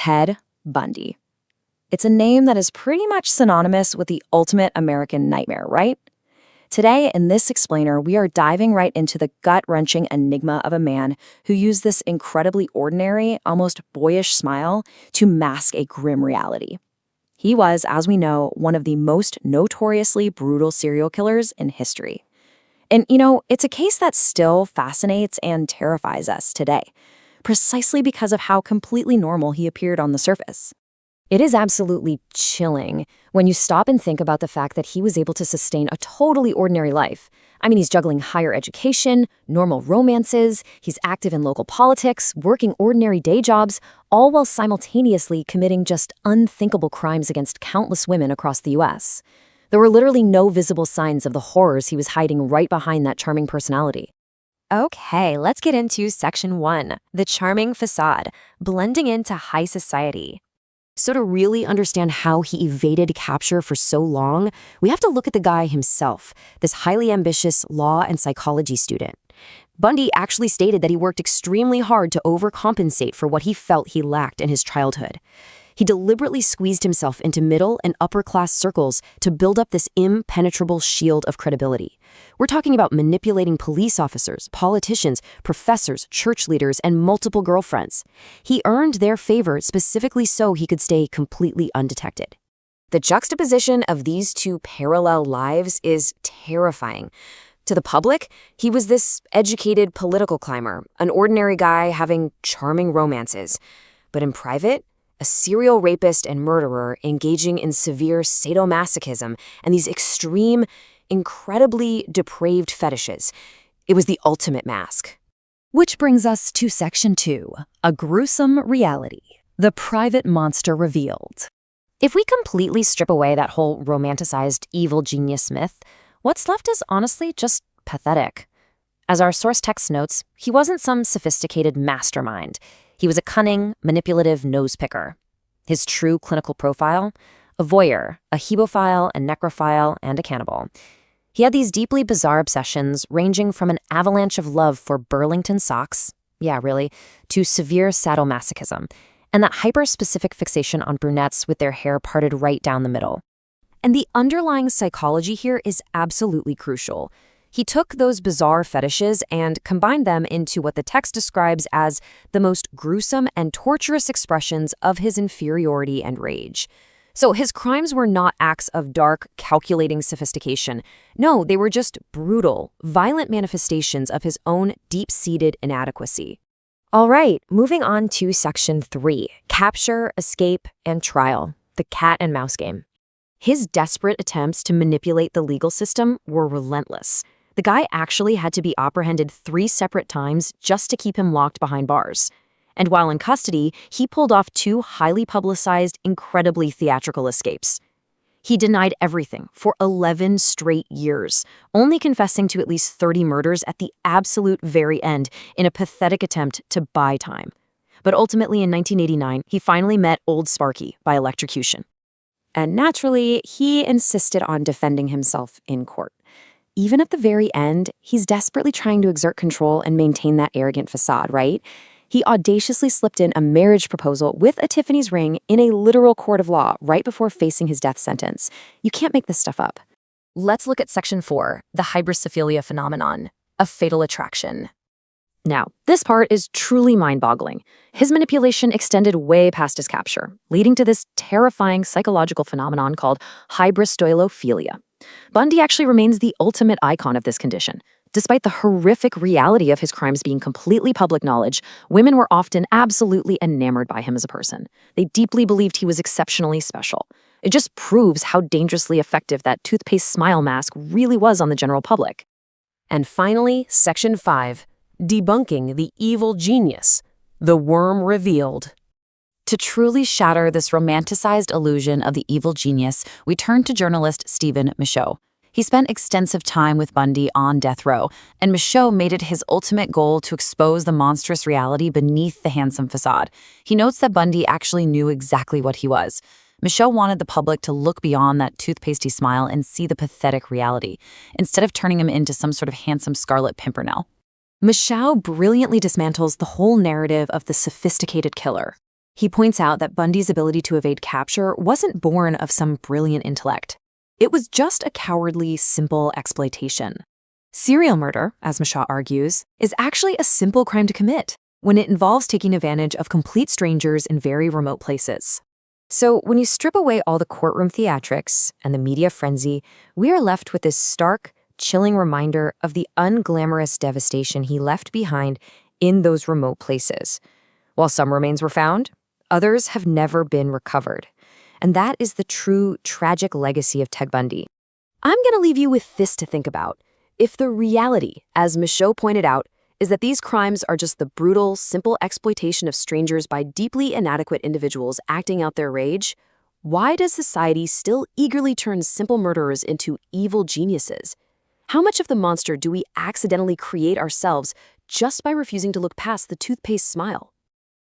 Ted Bundy. It's a name that is pretty much synonymous with the ultimate American nightmare, right? Today, in this explainer, we are diving right into the gut-wrenching enigma of a man who used this incredibly ordinary, almost boyish smile to mask a grim reality. He was, as we know, one of the most notoriously brutal serial killers in history. And, it's a case that still fascinates and terrifies us today, precisely because of how completely normal he appeared on the surface. It is absolutely chilling when you stop and think about the fact that he was able to sustain a totally ordinary life. I mean, he's juggling higher education, normal romances, he's active in local politics, working ordinary day jobs, all while simultaneously committing just unthinkable crimes against countless women across the US. There were literally no visible signs of the horrors he was hiding right behind that charming personality. Okay, let's get into Section 1, the charming facade, blending into high society. So to really understand how he evaded capture for so long, we have to look at the guy himself, this highly ambitious law and psychology student. Bundy actually stated that he worked extremely hard to overcompensate for what he felt he lacked in his childhood. He deliberately squeezed himself into middle and upper-class circles to build up this impenetrable shield of credibility. We're talking about manipulating police officers, politicians, professors, church leaders, and multiple girlfriends. He earned their favor specifically so he could stay completely undetected. The juxtaposition of these two parallel lives is terrifying. To the public, he was this educated political climber, an ordinary guy having charming romances. But in private, a serial rapist and murderer engaging in severe sadomasochism and these extreme, incredibly depraved fetishes. It was the ultimate mask. Which brings us to Section 2, a gruesome reality, the private monster revealed. If we completely strip away that whole romanticized evil genius myth, what's left is honestly just pathetic. As our source text notes, he wasn't some sophisticated mastermind. He was a cunning, manipulative nose-picker. His true clinical profile? A voyeur, a hebophile, a necrophile, and a cannibal. He had these deeply bizarre obsessions ranging from an avalanche of love for Burlington socks, yeah, really, to severe sadomasochism, and that hyper-specific fixation on brunettes with their hair parted right down the middle. And the underlying psychology here is absolutely crucial. He took those bizarre fetishes and combined them into what the text describes as the most gruesome and torturous expressions of his inferiority and rage. So his crimes were not acts of dark, calculating sophistication. No, they were just brutal, violent manifestations of his own deep-seated inadequacy. All right, moving on to Section 3, capture, escape, and trial, the cat and mouse game. His desperate attempts to manipulate the legal system were relentless. The guy actually had to be apprehended 3 separate times just to keep him locked behind bars. And while in custody, he pulled off 2 highly publicized, incredibly theatrical escapes. He denied everything for 11 straight years, only confessing to at least 30 murders at the absolute very end in a pathetic attempt to buy time. But ultimately in 1989, he finally met Old Sparky by electrocution. And naturally, he insisted on defending himself in court. Even at the very end, he's desperately trying to exert control and maintain that arrogant facade, right? He audaciously slipped in a marriage proposal with a Tiffany's ring in a literal court of law right before facing his death sentence. You can't make this stuff up. Let's look at Section 4, the hybristophilia phenomenon, a fatal attraction. Now, this part is truly mind-boggling. His manipulation extended way past his capture, leading to this terrifying psychological phenomenon called hybristophilia. Bundy actually remains the ultimate icon of this condition. Despite the horrific reality of his crimes being completely public knowledge, women were often absolutely enamored by him as a person. They deeply believed he was exceptionally special. It just proves how dangerously effective that toothpaste smile mask really was on the general public. And finally, Section 5, debunking the evil genius, the worm revealed. To truly shatter this romanticized illusion of the evil genius, we turn to journalist Stephen Michaud. He spent extensive time with Bundy on death row, and Michaud made it his ultimate goal to expose the monstrous reality beneath the handsome facade. He notes that Bundy actually knew exactly what he was. Michaud wanted the public to look beyond that toothpastey smile and see the pathetic reality, instead of turning him into some sort of handsome Scarlet Pimpernel. Michaud brilliantly dismantles the whole narrative of the sophisticated killer. He points out that Bundy's ability to evade capture wasn't born of some brilliant intellect. It was just a cowardly, simple exploitation. Serial murder, as Michaud argues, is actually a simple crime to commit when it involves taking advantage of complete strangers in very remote places. So when you strip away all the courtroom theatrics and the media frenzy, we are left with this stark, chilling reminder of the unglamorous devastation he left behind in those remote places. While some remains were found, others have never been recovered. And that is the true, tragic legacy of Ted Bundy. I'm going to leave you with this to think about. If the reality, as Michaud pointed out, is that these crimes are just the brutal, simple exploitation of strangers by deeply inadequate individuals acting out their rage, why does society still eagerly turn simple murderers into evil geniuses? How much of the monster do we accidentally create ourselves just by refusing to look past the toothpaste smile?